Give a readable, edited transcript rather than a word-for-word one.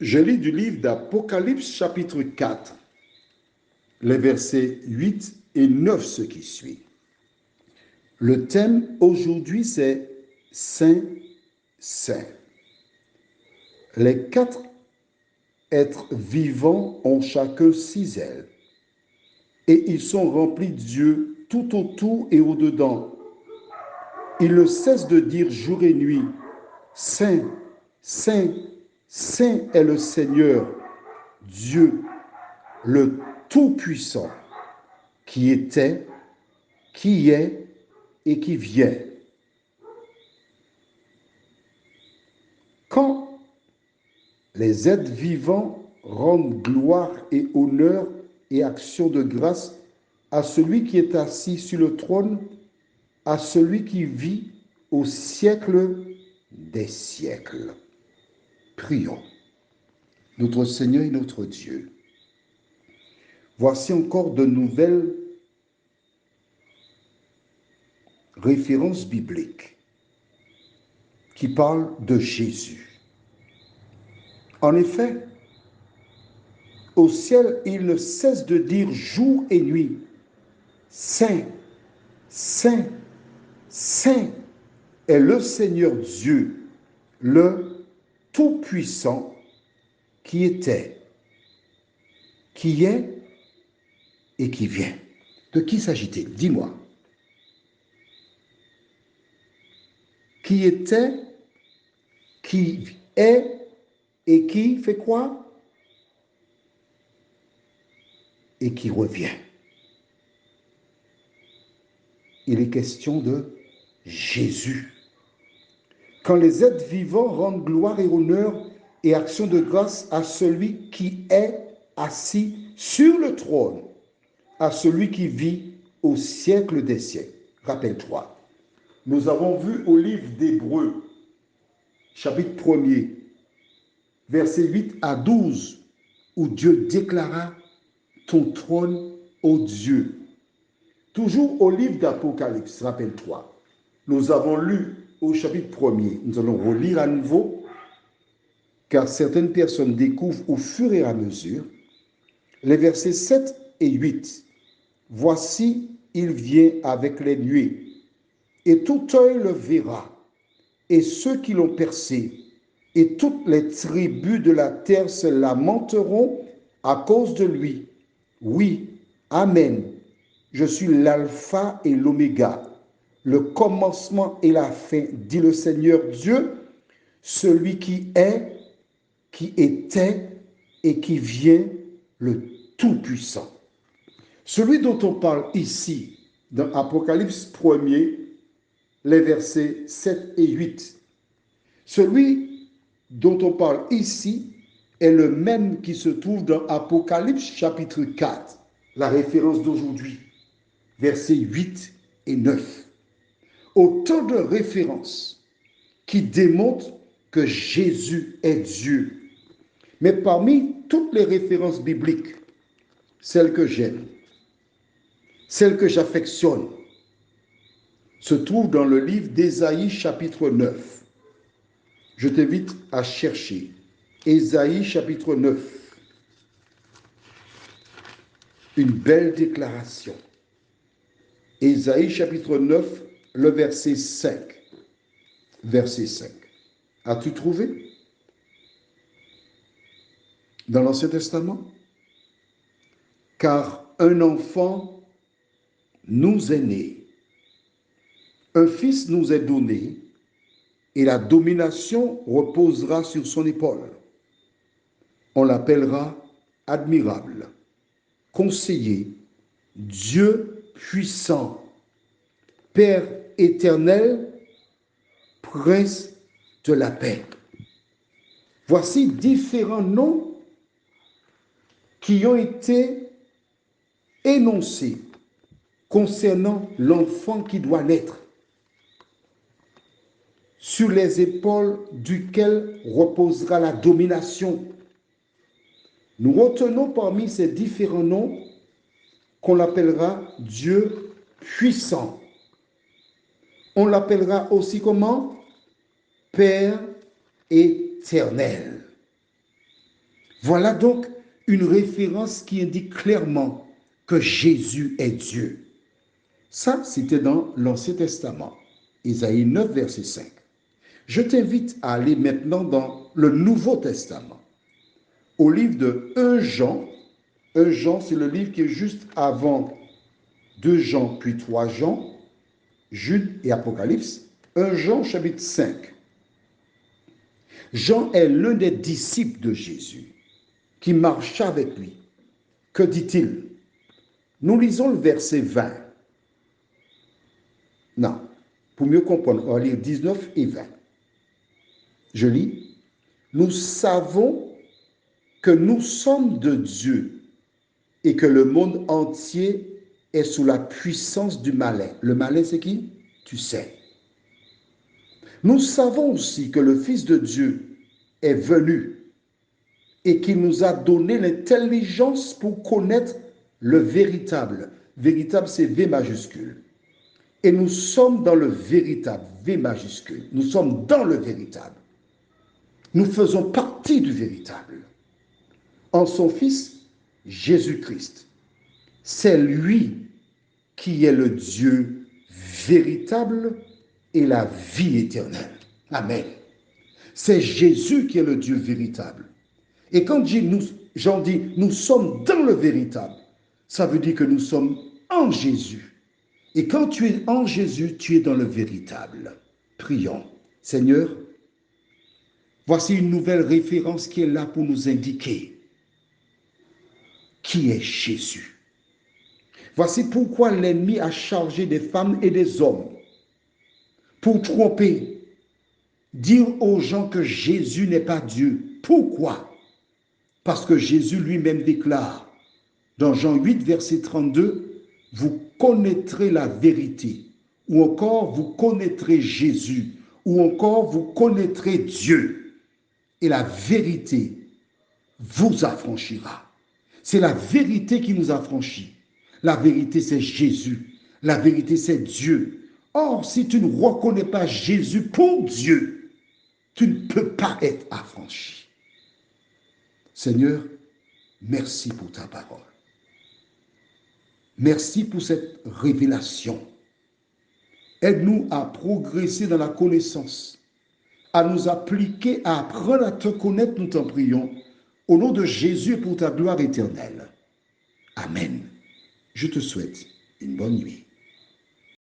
Je lis du livre d'Apocalypse chapitre 4, les versets 8 et 9, ce qui suit. Le thème aujourd'hui, c'est Saint, Saint. Les quatre êtres vivants ont chacun 6 ailes et ils sont remplis de Dieu tout autour et au-dedans. Ils ne cessent de dire jour et nuit, Saint, Saint, Saint est le Seigneur, Dieu, le Tout-Puissant, qui était, qui est et qui vient. Quand les êtres vivants rendent gloire et honneur et action de grâce à celui qui est assis sur le trône, à celui qui vit au siècle des siècles. Prions. Notre Seigneur et notre Dieu, voici encore de nouvelles références bibliques qui parlent de Jésus. En effet, au ciel, il ne cesse de dire jour et nuit, Saint, Saint, Saint est le Seigneur Dieu, le Tout-Puissant, qui était, qui est et qui vient. De qui s'agit-il? Dis-moi. Qui était, qui est et qui fait quoi? Et qui revient. Il est question de Jésus. Quand les êtres vivants rendent gloire et honneur et action de grâce à celui qui est assis sur le trône, à celui qui vit au siècle des siècles. Rappelle-toi, nous avons vu au livre d'Hébreux, chapitre 1er, versets 8 à 12, où Dieu déclara ton trône, ô Dieu. Toujours au livre d'Apocalypse, rappelle-toi, nous avons lu au chapitre 1er, nous allons relire à nouveau, car certaines personnes découvrent au fur et à mesure, les versets 7 et 8. Voici, il vient avec les nuées, et tout œil le verra, et ceux qui l'ont percé, et toutes les tribus de la terre se lamenteront à cause de lui. Oui, Amen. Je suis l'alpha et l'oméga, le commencement et la fin, dit le Seigneur Dieu, celui qui est, qui était et qui vient, le Tout-Puissant. Celui dont on parle ici, dans Apocalypse 1er, les versets 7 et 8, celui dont on parle ici est le même qui se trouve dans Apocalypse chapitre 4, la référence d'aujourd'hui, versets 8 et 9. Autant de références qui démontrent que Jésus est Dieu. Mais parmi toutes les références bibliques, celle que j'aime, celle que j'affectionne, se trouve dans le livre d'Ésaïe chapitre 9. Je t'invite à chercher Ésaïe chapitre 9. Une belle déclaration. Ésaïe chapitre 9, le verset 5. Verset 5. As-tu trouvé? Dans l'Ancien Testament? Car un enfant nous est né, un fils nous est donné, et la domination reposera sur son épaule. On l'appellera admirable, conseiller, Dieu puissant, Père éternel, Prince de la paix. Voici différents noms qui ont été énoncés concernant l'enfant qui doit naître, sur les épaules duquel reposera la domination. Nous retenons parmi ces différents noms qu'on l'appellera Dieu puissant. On l'appellera aussi comment? Père éternel. Voilà donc une référence qui indique clairement que Jésus est Dieu. Ça, c'était dans l'Ancien Testament, Isaïe 9, verset 5. Je t'invite à aller maintenant dans le Nouveau Testament, au livre de 1 Jean. 1 Jean, c'est le livre qui est juste avant 2 Jean, puis 3 Jean, Jude et Apocalypse. 1 Jean, chapitre 5. Jean est l'un des disciples de Jésus qui marcha avec lui. Que dit-il? Nous lisons le verset 20. Non, pour mieux comprendre, on va lire 19 et 20. Je lis. Nous savons que nous sommes de Dieu et que le monde entier est sous la puissance du malin. Le malin, c'est qui? Tu sais. Nous savons aussi que le Fils de Dieu est venu et qu'il nous a donné l'intelligence pour connaître le véritable. Véritable, c'est V majuscule. Et nous sommes dans le véritable, V majuscule. Nous sommes dans le véritable. Nous faisons partie du véritable. En son Fils, Jésus-Christ. C'est lui qui est le Dieu véritable et la vie éternelle. Amen. C'est Jésus qui est le Dieu véritable. Et quand Jean dit, nous sommes dans le véritable, ça veut dire que nous sommes en Jésus. Et quand tu es en Jésus, tu es dans le véritable. Prions. Seigneur, voici une nouvelle référence qui est là pour nous indiquer qui est Jésus. Voici pourquoi l'ennemi a chargé des femmes et des hommes pour tromper, dire aux gens que Jésus n'est pas Dieu. Pourquoi? Parce que Jésus lui-même déclare dans Jean 8, verset 32, « Vous connaîtrez la vérité » ou encore « Vous connaîtrez Jésus » ou encore « Vous connaîtrez Dieu » et la vérité vous affranchira. C'est la vérité qui nous affranchit. La vérité, c'est Jésus. La vérité, c'est Dieu. Or, si tu ne reconnais pas Jésus pour Dieu, tu ne peux pas être affranchi. Seigneur, merci pour ta parole. Merci pour cette révélation. Aide-nous à progresser dans la connaissance, à nous appliquer, à apprendre à te connaître, nous t'en prions, au nom de Jésus et pour ta gloire éternelle. Amen. Je te souhaite une bonne nuit.